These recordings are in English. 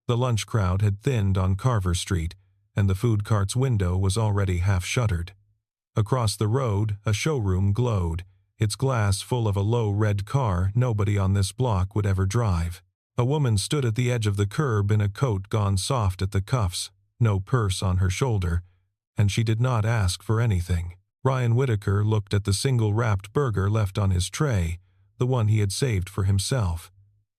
The lunch crowd had thinned on Carver Street, and the food cart's window was already half-shuttered. Across the road, a showroom glowed, its glass full of a low red car nobody on this block would ever drive. A woman stood at the edge of the curb in a coat gone soft at the cuffs, no purse on her shoulder, and she did not ask for anything. Ryan Whitaker looked at the single-wrapped burger left on his tray, the one he had saved for himself.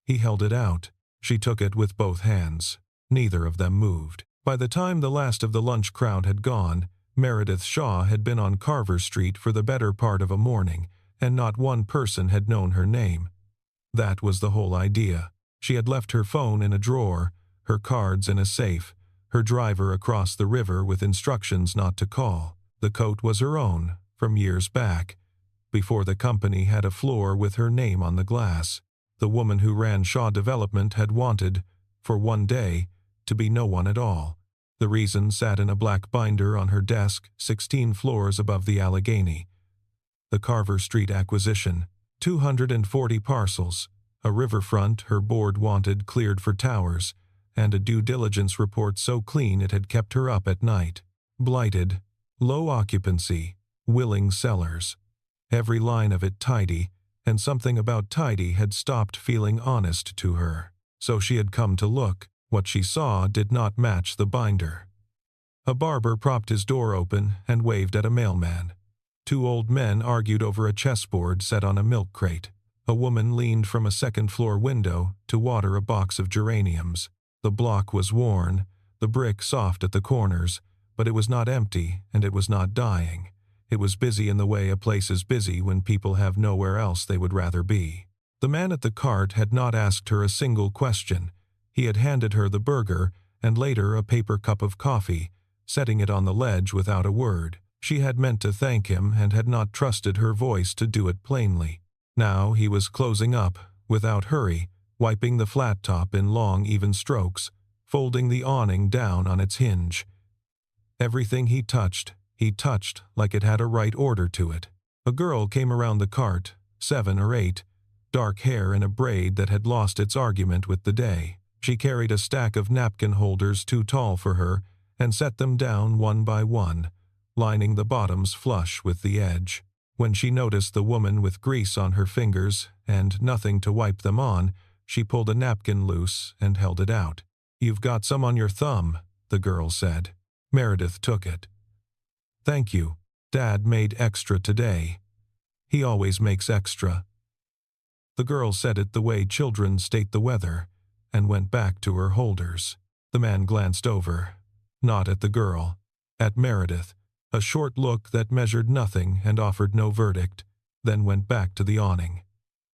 He held it out. She took it with both hands. Neither of them moved. By the time the last of the lunch crowd had gone, Meredith Shaw had been on Carver Street for the better part of a morning, and not one person had known her name. That was the whole idea. She had left her phone in a drawer, her cards in a safe, her driver across the river with instructions not to call. The coat was her own, from years back, before the company had a floor with her name on the glass. The woman who ran Shaw Development had wanted, for one day, to be no one at all. The reason sat in a black binder on her desk 16 floors above the Allegheny. The Carver Street acquisition, 240 parcels, a riverfront her board wanted cleared for towers, and a due diligence report so clean it had kept her up at night. Blighted, low occupancy, willing sellers. Every line of it tidy, and something about tidy had stopped feeling honest to her. So she had come to look. What she saw did not match the binder. A barber propped his door open and waved at a mailman. 2 old men argued over a chessboard set on a milk crate. A woman leaned from a second-floor window to water a box of geraniums. The block was worn, the brick soft at the corners, but it was not empty and it was not dying. It was busy in the way a place is busy when people have nowhere else they would rather be. The man at the cart had not asked her a single question. He had handed her the burger and later a paper cup of coffee, setting it on the ledge without a word. She had meant to thank him and had not trusted her voice to do it plainly. Now he was closing up, without hurry, wiping the flat top in long, even strokes, folding the awning down on its hinge. Everything he touched like it had a right order to it. A girl came around the cart, 7 or 8, dark hair in a braid that had lost its argument with the day. She carried a stack of napkin holders too tall for her and set them down one by one, lining the bottoms flush with the edge. When she noticed the woman with grease on her fingers and nothing to wipe them on, she pulled a napkin loose and held it out. "You've got some on your thumb," the girl said. Meredith took it. "Thank you. Dad made extra today. He always makes extra." The girl said it the way children state the weather, and went back to her holders. The man glanced over, not at the girl, at Meredith, a short look that measured nothing and offered no verdict, then went back to the awning.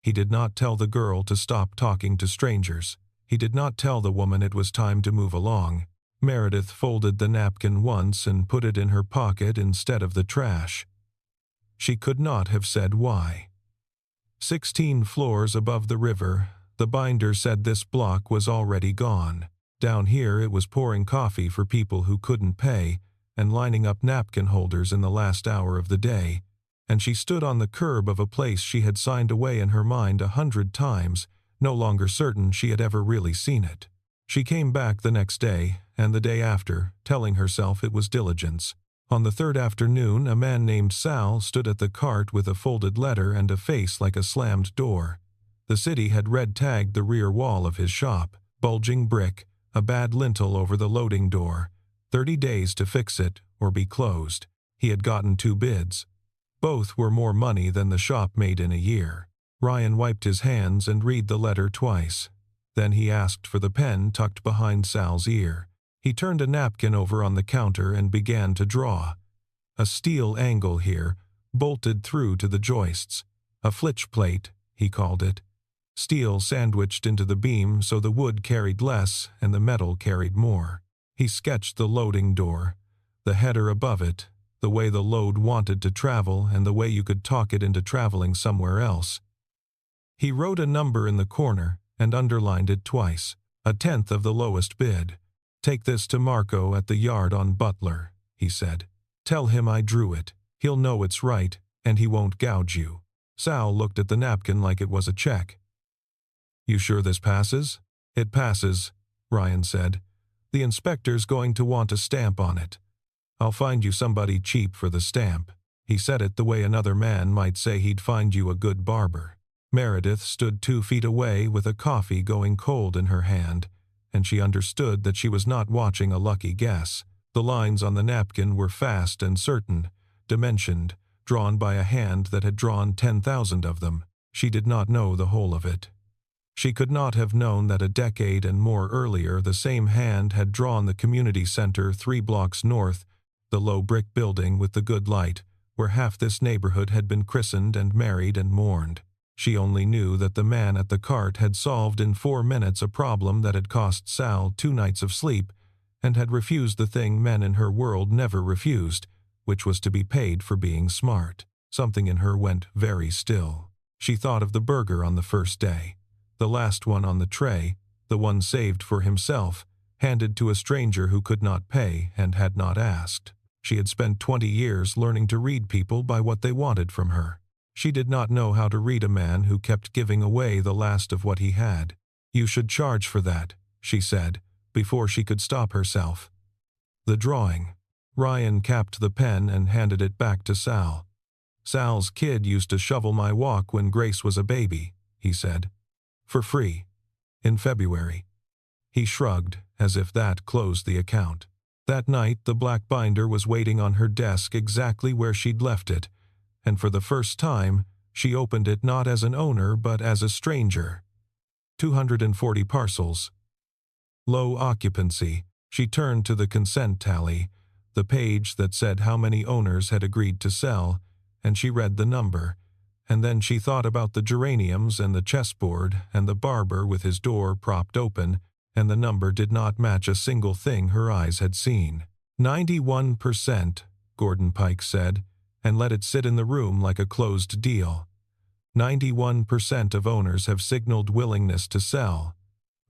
He did not tell the girl to stop talking to strangers. He did not tell the woman it was time to move along. Meredith folded the napkin once and put it in her pocket instead of the trash. She could not have said why. 16 floors above the river, the binder said this block was already gone. Down here it was pouring coffee for people who couldn't pay and lining up napkin holders in the last hour of the day, and she stood on the curb of a place she had signed away in her mind 100 times, no longer certain she had ever really seen it. She came back the next day, and the day after, telling herself it was diligence. On the 3rd afternoon, a man named Sal stood at the cart with a folded letter and a face like a slammed door. The city had red-tagged the rear wall of his shop, bulging brick, a bad lintel over the loading door, 30 days to fix it or be closed. He had gotten 2 bids. Both were more money than the shop made in a year. Ryan wiped his hands and read the letter twice. Then he asked for the pen tucked behind Sal's ear. He turned a napkin over on the counter and began to draw. A steel angle here, bolted through to the joists. A flitch plate, he called it. Steel sandwiched into the beam so the wood carried less and the metal carried more. He sketched the loading door, the header above it, the way the load wanted to travel and the way you could talk it into traveling somewhere else. He wrote a number in the corner and underlined it twice, 1/10 of the lowest bid. "Take this to Marco at the yard on Butler," he said. "Tell him I drew it. He'll know it's right, and he won't gouge you." Sal looked at the napkin like it was a check. "You sure this passes?" "It passes," Ryan said. "The inspector's going to want a stamp on it. I'll find you somebody cheap for the stamp." He said it the way another man might say he'd find you a good barber. Meredith stood 2 feet away with a coffee going cold in her hand, and she understood that she was not watching a lucky guess. The lines on the napkin were fast and certain, dimensioned, drawn by a hand that had drawn 10,000 of them. She did not know the whole of it. She could not have known that a decade and more earlier the same hand had drawn the community center 3 blocks north, the low brick building with the good light, where half this neighborhood had been christened and married and mourned. She only knew that the man at the cart had solved in 4 minutes a problem that had cost Sal 2 nights of sleep, and had refused the thing men in her world never refused, which was to be paid for being smart. Something in her went very still. She thought of the burger on the first day, the last one on the tray, the one saved for himself, handed to a stranger who could not pay and had not asked. She had spent 20 years learning to read people by what they wanted from her. She did not know how to read a man who kept giving away the last of what he had. "You should charge for that," she said, before she could stop herself. "The drawing." Ryan capped the pen and handed it back to Sal. "Sal's kid used to shovel my walk when Grace was a baby," he said. "For free. In February." He shrugged, as if that closed the account. That night the black binder was waiting on her desk exactly where she'd left it, and for the first time she opened it not as an owner but as a stranger. 240 parcels. Low occupancy. She turned to the consent tally, the page that said how many owners had agreed to sell, and she read the number, and then she thought about the geraniums and the chessboard and the barber with his door propped open, and the number did not match a single thing her eyes had seen. 91%, Gordon Pike said, and let it sit in the room like a closed deal. 91% of owners have signaled willingness to sell.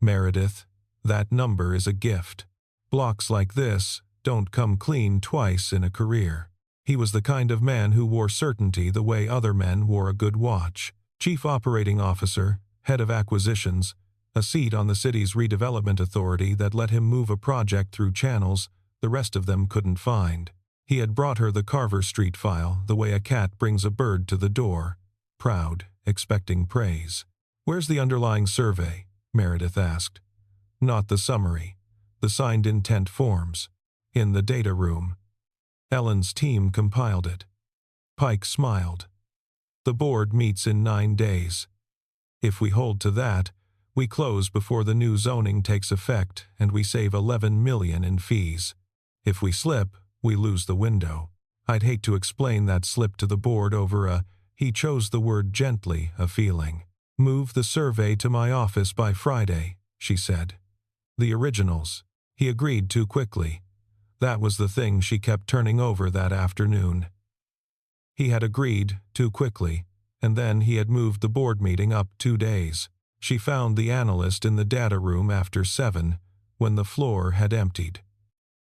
Meredith, that number is a gift. Blocks like this don't come clean twice in a career. He was the kind of man who wore certainty the way other men wore a good watch. Chief Operating Officer, head of acquisitions, a seat on the city's redevelopment authority that let him move a project through channels the rest of them couldn't find. He had brought her the Carver Street file the way a cat brings a bird to the door, proud, expecting praise. "Where's the underlying survey?" Meredith asked. "Not the summary. The signed intent forms. In the data room. Ellen's team compiled it." Pike smiled. "The board meets in 9 days. If we hold to that, we close before the new zoning takes effect and we save $11 million in fees. If we slip, we lose the window. I'd hate to explain that slip to the board over he chose the word gently, a feeling. "Move the survey to my office by Friday," she said. "The originals." He agreed too quickly. That was the thing she kept turning over that afternoon. He had agreed too quickly, and then he had moved the board meeting up 2 days. She found the analyst in the data room after 7, when the floor had emptied.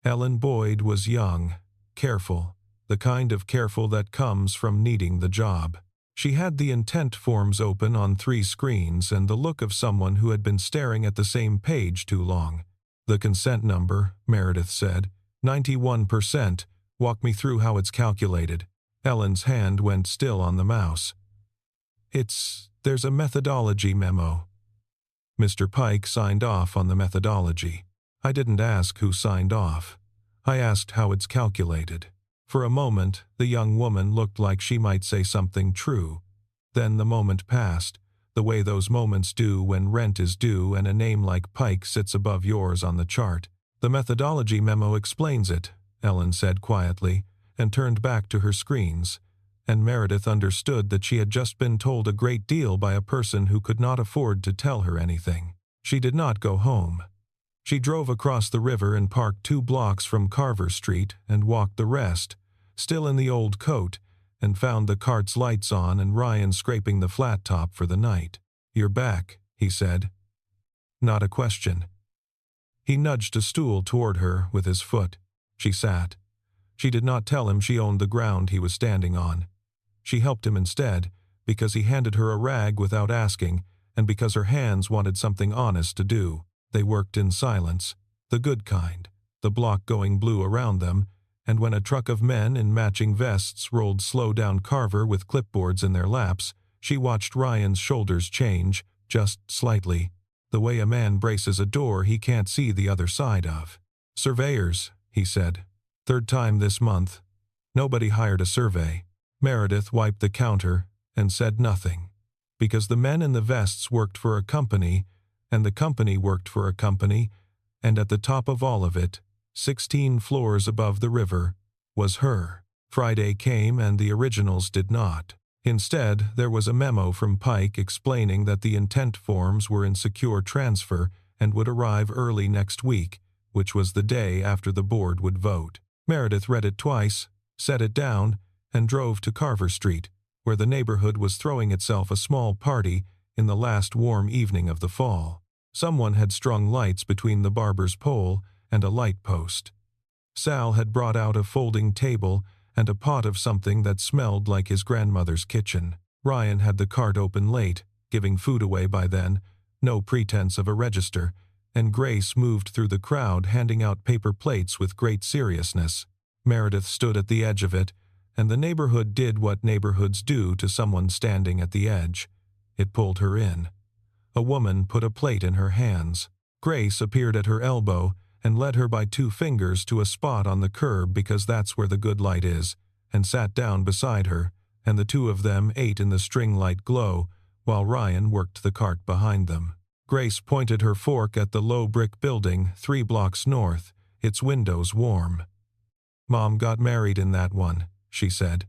Ellen Boyd was young, careful, the kind of careful that comes from needing the job. She had the intent forms open on 3 screens and the look of someone who had been staring at the same page too long. "The consent number," Meredith said. 91%. "Walk me through how it's calculated." Ellen's hand went still on the mouse. There's a methodology memo." Mr. Pike signed off on the methodology. "I didn't ask who signed off. I asked how it's calculated." For a moment, the young woman looked like she might say something true. Then the moment passed, the way those moments do when rent is due and a name like Pike sits above yours on the chart. "The methodology memo explains it," Ellen said quietly, and turned back to her screens, and Meredith understood that she had just been told a great deal by a person who could not afford to tell her anything. She did not go home. She drove across the river and parked 2 blocks from Carver Street and walked the rest, still in the old coat, and found the cart's lights on and Ryan scraping the flat top for the night. "You're back," he said. Not a question. He nudged a stool toward her with his foot. She sat. She did not tell him she owned the ground he was standing on. She helped him instead, because he handed her a rag without asking, and because her hands wanted something honest to do. They worked in silence, the good kind, the block going blue around them, and when a truck of men in matching vests rolled slow down Carver with clipboards in their laps, she watched Ryan's shoulders change, just slightly, the way a man braces a door he can't see the other side of. "Surveyors," he said. "Third time this month. Nobody hired a survey." Meredith wiped the counter and said nothing, because the men in the vests worked for a company, and the company worked for a company, and at the top of all of it, 16 floors above the river, was her. Friday came and the originals did not. Instead, there was a memo from Pike explaining that the intent forms were in secure transfer and would arrive early next week, which was the day after the board would vote. Meredith read it twice, set it down, and drove to Carver Street, where the neighborhood was throwing itself a small party in the last warm evening of the fall. Someone had strung lights between the barber's pole and a light post. Sal had brought out a folding table and a pot of something that smelled like his grandmother's kitchen. Ryan had the cart open late, giving food away by then, no pretense of a register, and Grace moved through the crowd handing out paper plates with great seriousness. Meredith stood at the edge of it, and the neighborhood did what neighborhoods do to someone standing at the edge. It pulled her in. A woman put a plate in her hands. Grace appeared at her elbow and led her by 2 fingers to a spot on the curb because that's where the good light is, and sat down beside her, and the two of them ate in the string light glow, while Ryan worked the cart behind them. Grace pointed her fork at the low brick building 3 blocks north, its windows warm. "Mom got married in that one," she said.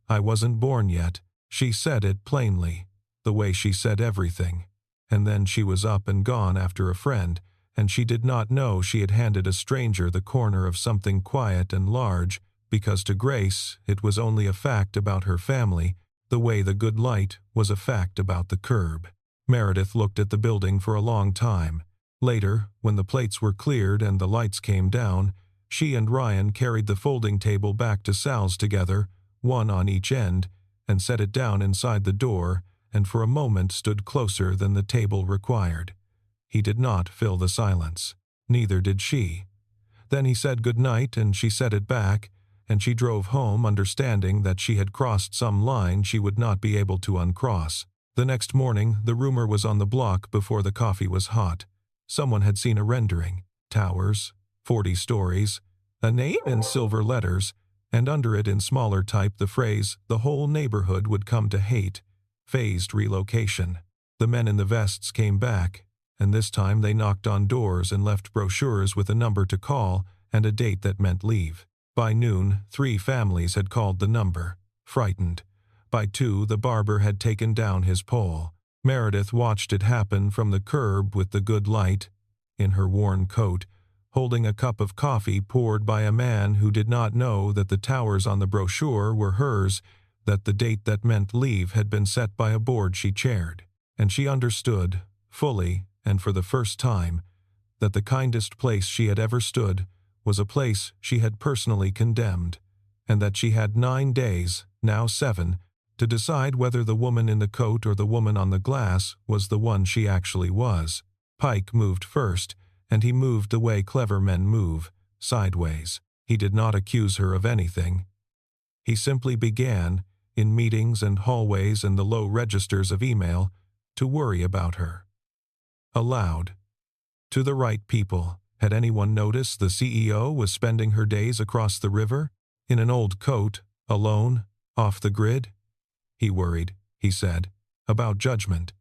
"I wasn't born yet." She said it plainly, the way she said everything. And then she was up and gone after a friend, and she did not know she had handed a stranger the corner of something quiet and large, because to Grace it was only a fact about her family, the way the good light was a fact about the curb. Meredith looked at the building for a long time. Later, when the plates were cleared and the lights came down, she and Ryan carried the folding table back to Sal's together, one on each end, and set it down inside the door, and for a moment stood closer than the table required. He did not fill the silence. Neither did she. Then he said good night, and she said it back, and she drove home understanding that she had crossed some line she would not be able to uncross. The next morning, the rumor was on the block before the coffee was hot. Someone had seen a rendering. Towers, 40 stories, a name in silver letters, and under it in smaller type the phrase, "The whole neighborhood would come to hate. Phased relocation." The men in the vests came back, and this time they knocked on doors and left brochures with a number to call and a date that meant leave. By noon, 3 families had called the number, frightened. By 2, the barber had taken down his pole. Meredith watched it happen from the curb with the good light, in her worn coat, holding a cup of coffee poured by a man who did not know that the towers on the brochure were hers, that the date that meant leave had been set by a board she chaired. And she understood, fully and for the first time, that the kindest place she had ever stood was a place she had personally condemned, and that she had 9 days, now 7, to decide whether the woman in the coat or the woman on the glass was the one she actually was. Pike moved first, and he moved the way clever men move, sideways. He did not accuse her of anything. He simply began, in meetings and hallways and the low registers of email, to worry about her. Aloud. To the right people. Had anyone noticed the CEO was spending her days across the river, in an old coat, alone, off the grid? He worried, he said, about judgment.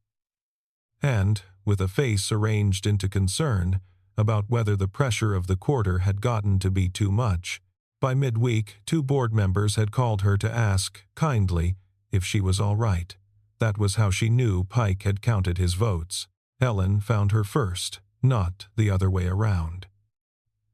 And, with a face arranged into concern, about whether the pressure of the quarter had gotten to be too much. By midweek, 2 board members had called her to ask, kindly, if she was all right. That was how she knew Pike had counted his votes. Ellen found her first, not the other way around.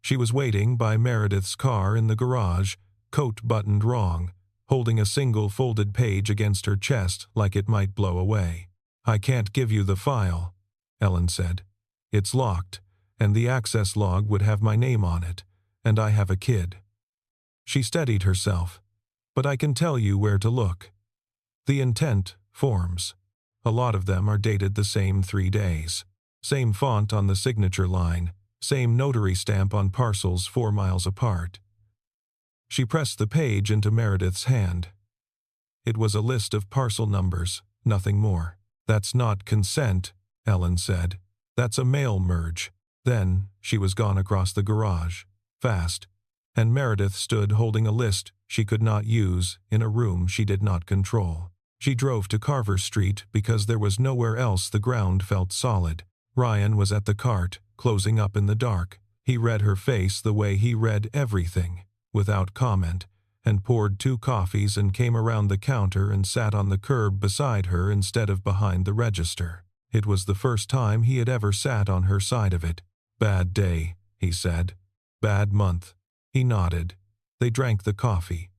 She was waiting by Meredith's car in the garage, coat buttoned wrong, holding a single folded page against her chest like it might blow away. "I can't give you the file," Ellen said. "It's locked, and the access log would have my name on it, and I have a kid." She steadied herself. "But I can tell you where to look. The intent forms. A lot of them are dated the same 3 days. Same font on the signature line, same notary stamp on parcels 4 miles apart. She pressed the page into Meredith's hand. It was a list of parcel numbers, nothing more. "That's not consent," Ellen said. "That's a mail merge." Then she was gone across the garage, fast, and Meredith stood holding a list she could not use in a room she did not control. She drove to Carver Street because there was nowhere else the ground felt solid. Ryan was at the cart, closing up in the dark. He read her face the way he read everything, without comment, and poured 2 coffees and came around the counter and sat on the curb beside her instead of behind the register. It was the first time he had ever sat on her side of it. "Bad day," he said. "Bad month." He nodded. They drank the coffee.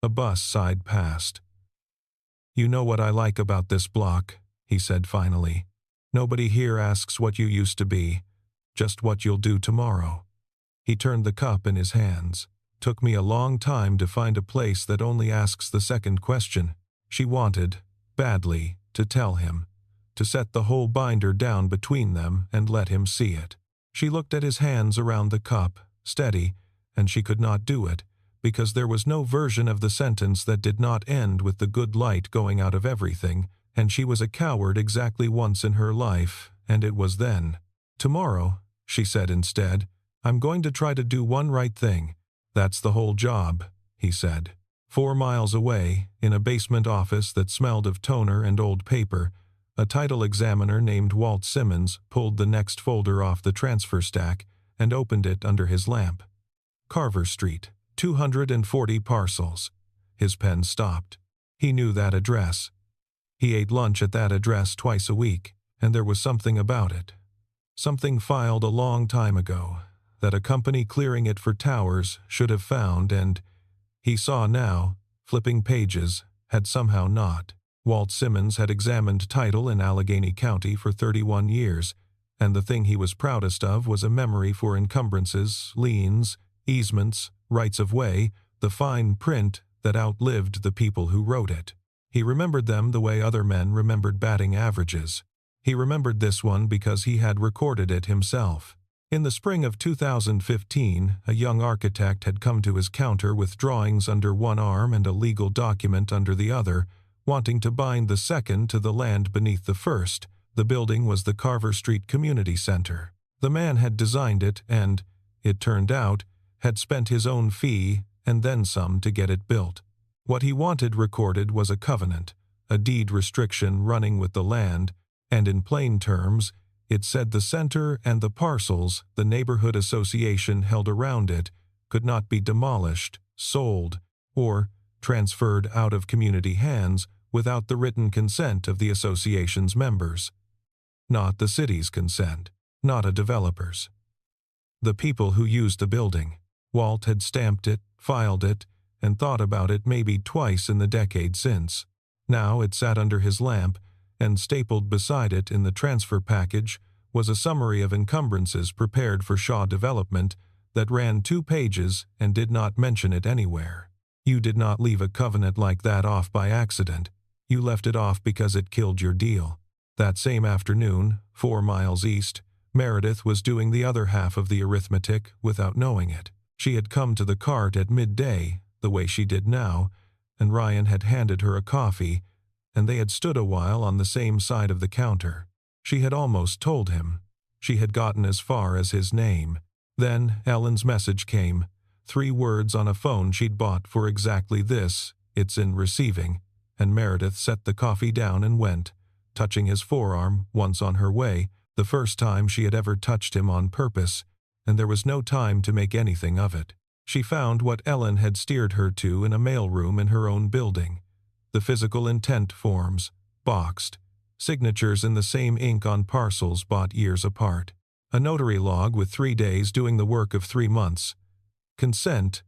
A bus sighed past. "You know what I like about this block," he said finally. "Nobody here asks what you used to be, just what you'll do tomorrow." He turned the cup in his hands. "Took me a long time to find a place that only asks the second question." She wanted, badly, to tell him, to set the whole binder down between them and let him see it. She looked at his hands around the cup, steady, and she could not do it, because there was no version of the sentence that did not end with the good light going out of everything, and she was a coward exactly once in her life, and it was then. "Tomorrow," she said instead, "I'm going to try to do one right thing. That's the whole job," he said. 4 miles away, in a basement office that smelled of toner and old paper, a title examiner named Walt Simmons pulled the next folder off the transfer stack and opened it under his lamp. Carver Street, 240 parcels. His pen stopped. He knew that address. He ate lunch at that address twice a week, and there was something about it. Something filed a long time ago, that a company clearing it for towers should have found and, he saw now, flipping pages, had somehow not. Walt Simmons had examined title in Allegheny County for 31 years, and the thing he was proudest of was a memory for encumbrances, liens, easements, rights of way, the fine print that outlived the people who wrote it. He remembered them the way other men remembered batting averages. He remembered this one because he had recorded it himself. In the spring of 2015, a young architect had come to his counter with drawings under one arm and a legal document under the other, wanting to bind the second to the land beneath the first. The building was the Carver Street Community Center. The man had designed it and, it turned out, had spent his own fee and then some to get it built. What he wanted recorded was a covenant, a deed restriction running with the land, and in plain terms, it said the center and the parcels the neighborhood association held around it could not be demolished, sold, or transferred out of community hands without the written consent of the association's members. Not the city's consent, not a developer's. The people who used the building. Walt had stamped it, filed it, and thought about it maybe twice in the decade since. Now it sat under his lamp, and stapled beside it in the transfer package was a summary of encumbrances prepared for Shaw Development that ran 2 pages and did not mention it anywhere. You did not leave a covenant like that off by accident. You left it off because it killed your deal. That same afternoon, 4 miles east, Meredith was doing the other half of the arithmetic without knowing it. She had come to the cart at midday, the way she did now, and Ryan had handed her a coffee, and they had stood a while on the same side of the counter. She had almost told him. She had gotten as far as his name. Then Ellen's message came. 3 words on a phone she'd bought for exactly this, "It's in receiving," and Meredith set the coffee down and went, touching his forearm once on her way, the first time she had ever touched him on purpose, and there was no time to make anything of it. She found what Ellen had steered her to in a mailroom in her own building. The physical intent forms, boxed, signatures in the same ink on parcels bought years apart. A notary log with 3 days doing the work of 3 months. Consent,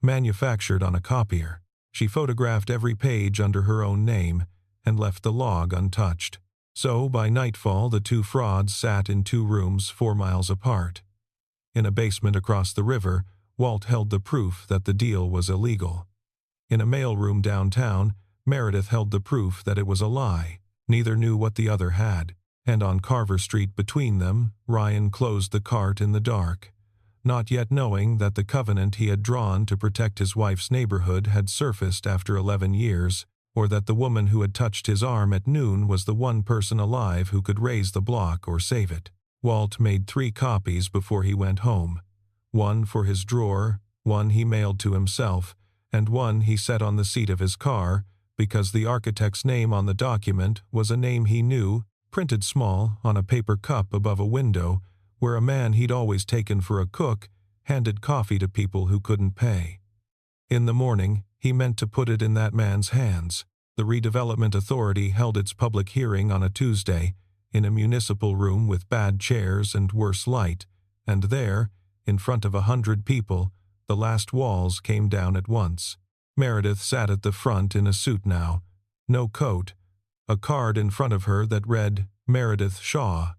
manufactured on a copier. She photographed every page under her own name and left the log untouched. So, by nightfall, the 2 frauds sat in 2 rooms 4 miles apart. In a basement across the river, Walt held the proof that the deal was illegal. In a mailroom downtown, Meredith held the proof that it was a lie. Neither knew what the other had. and on Carver Street between them, Ryan closed the cart in the dark, not yet knowing that the covenant he had drawn to protect his wife's neighborhood had surfaced after 11 years, or that the woman who had touched his arm at noon was the one person alive who could raise the block or save it. Walt made 3 copies before he went home. One for his drawer, one he mailed to himself, and one he set on the seat of his car, because the architect's name on the document was a name he knew, printed small on a paper cup above a window, where a man he'd always taken for a cook handed coffee to people who couldn't pay. In the morning, he meant to put it in that man's hands. The redevelopment authority held its public hearing on a Tuesday, in a municipal room with bad chairs and worse light, and there, in front of 100 people, the last walls came down at once. Meredith sat at the front in a suit now, no coat, a card in front of her that read Meredith Shaw,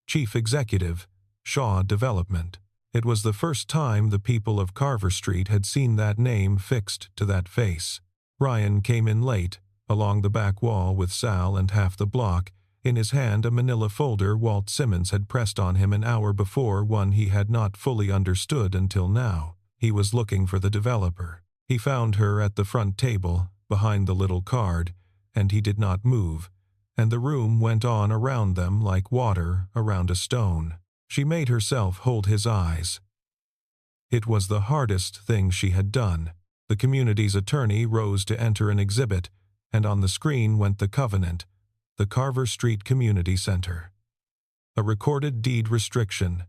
Chief Executive, Shaw Development. It was the first time the people of Carver Street had seen that name fixed to that face. Ryan came in late, along the back wall with Sal and half the block, in his hand a manila folder Walt Simmons had pressed on him an hour before, one he had not fully understood until now. He was looking for the developer. He found her at the front table, behind the little card, and he did not move, and the room went on around them like water around a stone. She made herself hold his eyes. It was the hardest thing she had done. The community's attorney rose to enter an exhibit, and on the screen went the covenant, the Carver Street Community Center. A recorded deed restriction,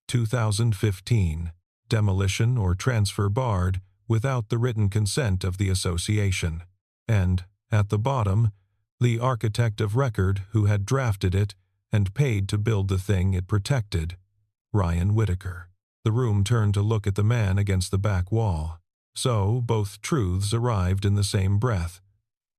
2015, demolition or transfer barred without the written consent of the association. And, at the bottom, the architect of record who had drafted it and paid to build the thing it protected, Ryan Whitaker. The room turned to look at the man against the back wall. So both truths arrived in the same breath.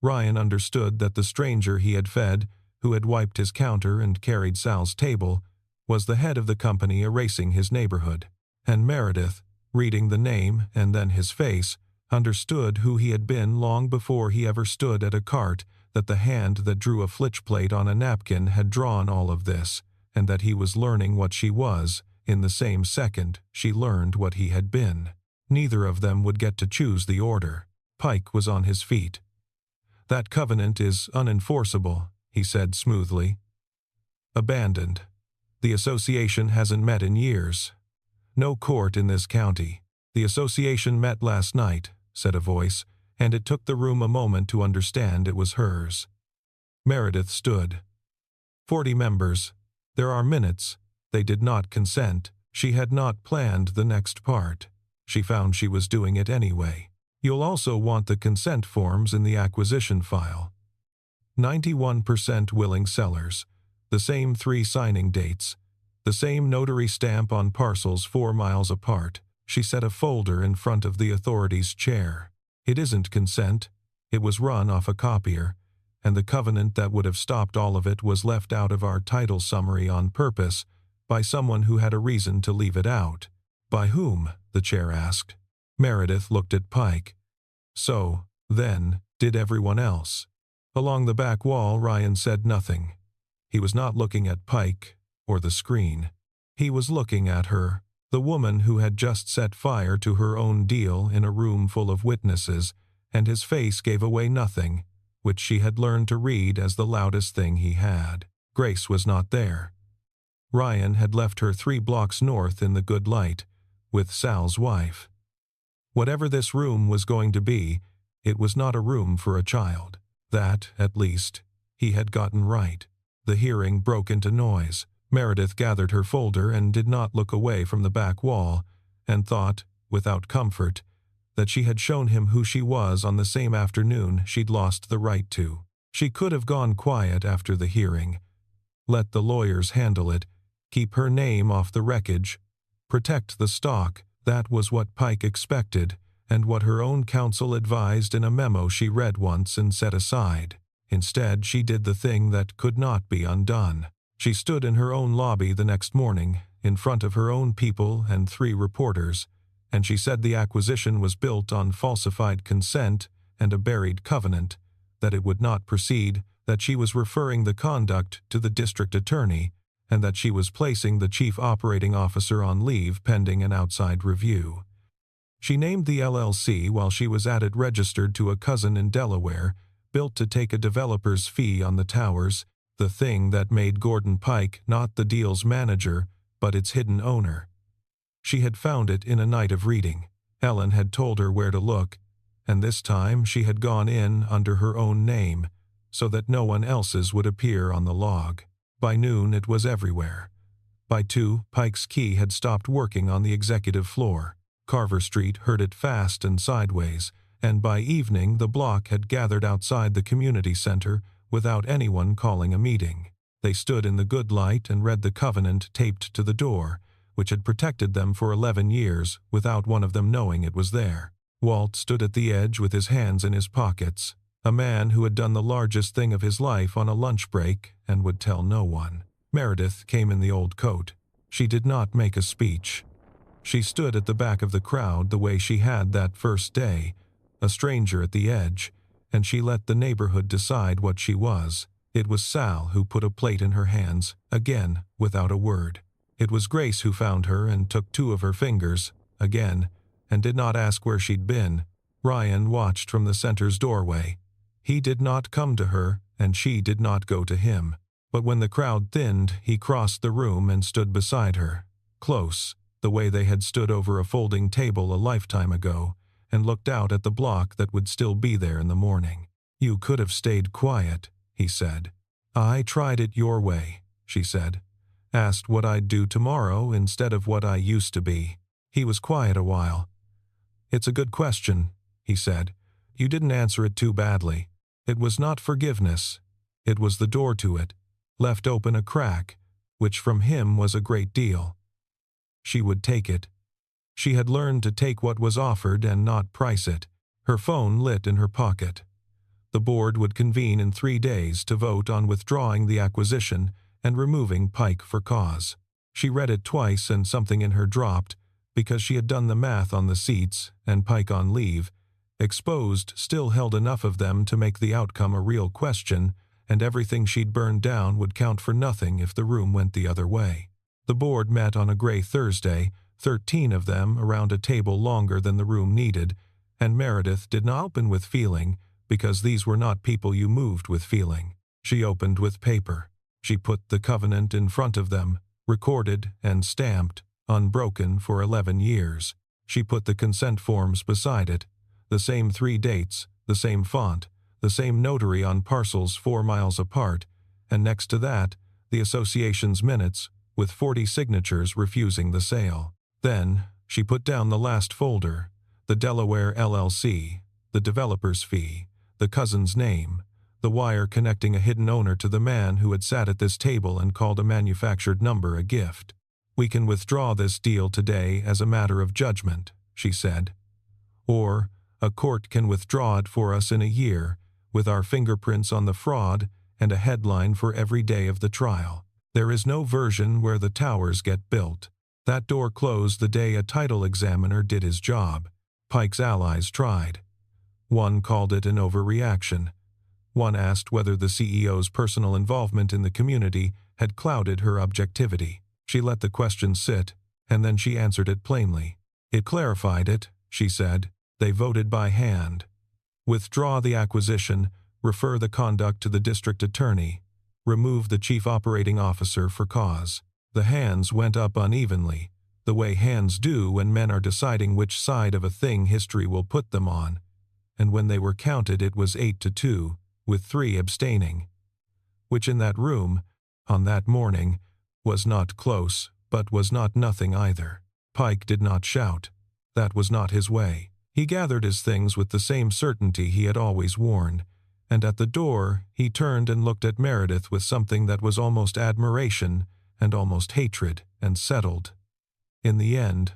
Ryan understood that the stranger he had fed, who had wiped his counter and carried Sal's table, was the head of the company erasing his neighborhood. And Meredith, reading the name and then his face, understood who he had been long before he ever stood at a cart, that the hand that drew a flitch plate on a napkin had drawn all of this, and that he was learning what she was, in the same second she learned what he had been. Neither of them would get to choose the order. Pike was on his feet. "That covenant is unenforceable," he said smoothly. "Abandoned. The association hasn't met in years. No court in this county. The association met last night," said a voice, and it took the room a moment to understand it was hers. Meredith stood. 40 members. There are minutes. They did not consent. She had not planned the next part. She found she was doing it anyway. You'll also want the consent forms in the acquisition file. 91% willing sellers. The same 3 signing dates. The same notary stamp on parcels 4 miles apart. She set a folder in front of the authority's chair. It isn't consent. It was run off a copier, and the covenant that would have stopped all of it was left out of our title summary on purpose, by someone who had a reason to leave it out. By whom? The chair asked. Meredith looked at Pike. So, then, did everyone else. Along the back wall, Ryan said nothing. He was not looking at Pike or the screen. He was looking at her, the woman who had just set fire to her own deal in a room full of witnesses, and his face gave away nothing, which she had learned to read as the loudest thing he had. Grace was not there. Ryan had left her 3 blocks north in the good light, with Sal's wife. Whatever this room was going to be, it was not a room for a child. That, at least, he had gotten right. The hearing broke into noise. Meredith gathered her folder and did not look away from the back wall, and thought, without comfort, that she had shown him who she was on the same afternoon she'd lost the right to. She could have gone quiet after the hearing. Let the lawyers handle it. Keep her name off the wreckage. Protect the stock. That was what Pike expected, and what her own counsel advised in a memo she read once and set aside. Instead, she did the thing that could not be undone. She stood in her own lobby the next morning, in front of her own people and 3 reporters, and she said the acquisition was built on falsified consent and a buried covenant, that it would not proceed that she was referring the conduct to the district attorney, and that she was placing the chief operating officer on leave pending an outside review. She named the LLC while she was at it registered to a cousin in Delaware, built to take a developer's fee on the towers, the thing that made Gordon Pike not the deal's manager, but its hidden owner. She had found it in a night of reading. Ellen had told her where to look, and this time she had gone in under her own name, so that no one else's would appear on the log. By noon it was everywhere. By 2, Pike's key had stopped working on the executive floor. Carver Street heard it fast and sideways, and by evening the block had gathered outside the community center without anyone calling a meeting. They stood in the good light and read the covenant taped to the door, which had protected them for 11 years without one of them knowing it was there. Walt stood at the edge with his hands in his pockets, a man who had done the largest thing of his life on a lunch break and would tell no one. Meredith came in the old coat. She did not make a speech. She stood at the back of the crowd the way she had that first day, a stranger at the edge, and she let the neighborhood decide what she was. It was Sal who put a plate in her hands, again, without a word. It was Grace who found her and took 2 of her fingers, again, and did not ask where she'd been. Ryan watched from the center's doorway. He did not come to her, and she did not go to him. But when the crowd thinned, he crossed the room and stood beside her, close, the way they had stood over a folding table a lifetime ago, and looked out at the block that would still be there in the morning. "You could have stayed quiet," he said. "I tried it your way," she said. "Asked what I'd do tomorrow instead of what I used to be." He was quiet a while. "It's a good question," he said. "You didn't answer it too badly. It was not forgiveness. It was the door to it, left open a crack, which from him was a great deal." She would take it. She had learned to take what was offered and not price it. Her phone lit in her pocket. The board would convene in 3 days to vote on withdrawing the acquisition and removing Pike for cause. She read it twice and something in her dropped, because she had done the math on the seats, and Pike on leave. Exposed still held enough of them to make the outcome a real question, and everything she'd burned down would count for nothing if the room went the other way. The board met on a gray Thursday, 13 of them around a table longer than the room needed, and Meredith did not open with feeling, because these were not people you moved with feeling. She opened with paper. She put the covenant in front of them, recorded and stamped, unbroken for 11 years. She put the consent forms beside it, the same 3 dates, the same font, the same notary on parcels 4 miles apart, and next to that, the association's minutes, with 40 signatures refusing the sale. Then, she put down the last folder, the Delaware LLC, the developer's fee, the cousin's name, the wire connecting a hidden owner to the man who had sat at this table and called a manufactured number a gift. "We can withdraw this deal today as a matter of judgment," she said. "Or, a court can withdraw it for us in a year, with our fingerprints on the fraud and a headline for every day of the trial. There is no version where the towers get built. That door closed the day a title examiner did his job. Pike's allies tried. One called it an overreaction. One asked whether the CEO's personal involvement in the community had clouded her objectivity. She let the question sit, and then she answered it plainly. It clarified it, she said. They voted by hand. Withdraw the acquisition, refer the conduct to the district attorney, remove the chief operating officer for cause. The hands went up unevenly, the way hands do when men are deciding which side of a thing history will put them on, and when they were counted it was 8-2, with 3 abstaining. Which in that room, on that morning, was not close, but was not nothing either. Pike did not shout. That was not his way. He gathered his things with the same certainty he had always worn, and at the door he turned and looked at Meredith with something that was almost admiration and almost hatred, and settled. In the end,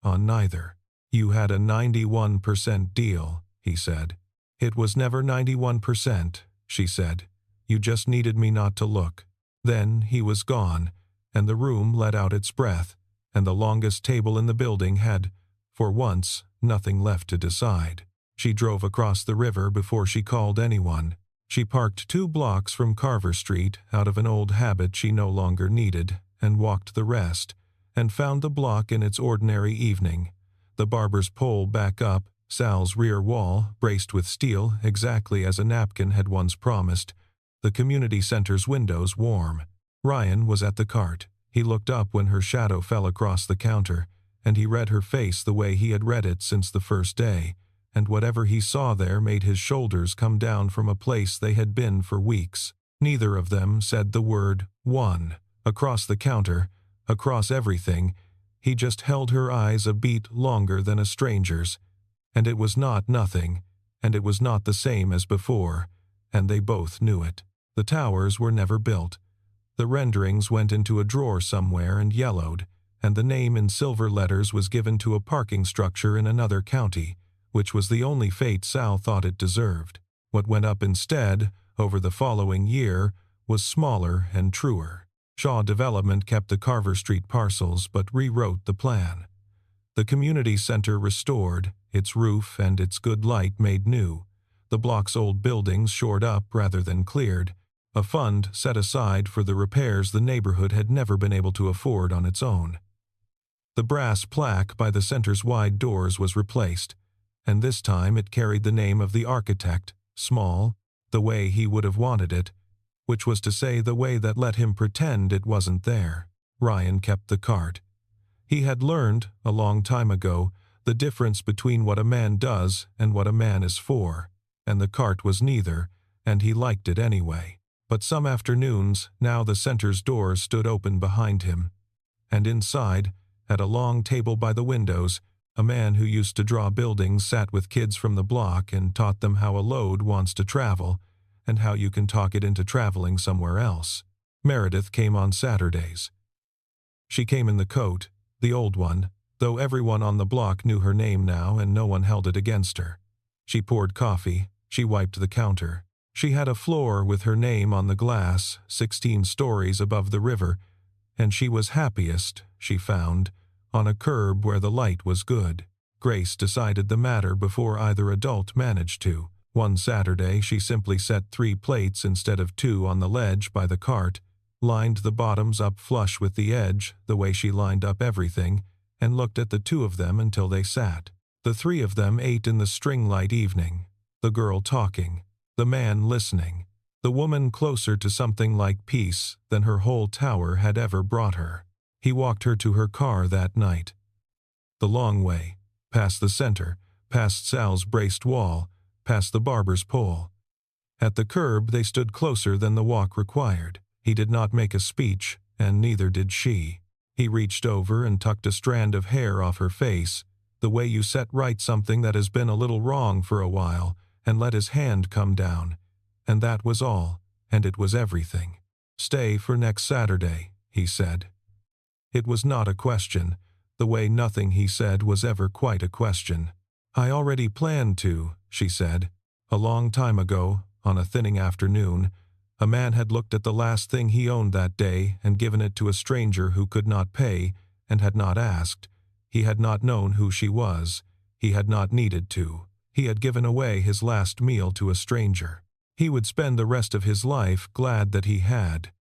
on neither. You had a 91% deal, he said. It was never 91%, she said. You just needed me not to look. Then he was gone, and the room let out its breath, and the longest table in the building had, for once, nothing left to decide. She drove across the river before she called anyone. She parked 2 blocks from Carver Street out of an old habit she no longer needed, and walked the rest, and found the block in its ordinary evening. The barber's pole back up, Sal's rear wall, braced with steel exactly as a napkin had once promised, the community center's windows warm. Ryan was at the cart. He looked up when her shadow fell across the counter, and he read her face the way he had read it since the first day, and whatever he saw there made his shoulders come down from a place they had been for weeks. Neither of them said the word "one." Across the counter, across everything, he just held her eyes a beat longer than a stranger's, and it was not nothing, and it was not the same as before, and they both knew it. The towers were never built. The renderings went into a drawer somewhere and yellowed, and the name in silver letters was given to a parking structure in another county, which was the only fate Sal thought it deserved. What went up instead, over the following year, was smaller and truer. Shaw Development kept the Carver Street parcels but rewrote the plan. The community center restored, its roof and its good light made new, the block's old buildings shored up rather than cleared, a fund set aside for the repairs the neighborhood had never been able to afford on its own. The brass plaque by the center's wide doors was replaced, and this time it carried the name of the architect, small, the way he would have wanted it, which was to say the way that let him pretend it wasn't there. Ryan kept the cart. He had learned, a long time ago, the difference between what a man does and what a man is for, and the cart was neither, and he liked it anyway. But some afternoons, now the center's doors stood open behind him, and inside, at a long table by the windows, a man who used to draw buildings sat with kids from the block and taught them how a load wants to travel, and how you can talk it into traveling somewhere else. Meredith came on Saturdays. She came in the coat, the old one, though everyone on the block knew her name now and no one held it against her. She poured coffee, she wiped the counter. She had a floor with her name on the glass, 16 stories above the river, and she was happiest, she found, on a curb where the light was good. Grace decided the matter before either adult managed to. One Saturday she simply set 3 plates instead of 2 on the ledge by the cart, lined the bottoms up flush with the edge, the way she lined up everything, and looked at the 2 of them until they sat. The 3 of them ate in the string-light evening, the girl talking, the man listening, the woman closer to something like peace than her whole tower had ever brought her. He walked her to her car that night. The long way, past the center, past Sal's braced wall, past the barber's pole. At the curb they stood closer than the walk required. He did not make a speech, and neither did she. He reached over and tucked a strand of hair off her face, the way you set right something that has been a little wrong for a while, and let his hand come down. And that was all, and it was everything. "Stay for next Saturday," he said. It was not a question, the way nothing he said was ever quite a question. "I already planned to," she said. A long time ago, on a thinning afternoon, a man had looked at the last thing he owned that day and given it to a stranger who could not pay and had not asked. He had not known who she was. He had not needed to. He had given away his last meal to a stranger. He would spend the rest of his life glad that he had.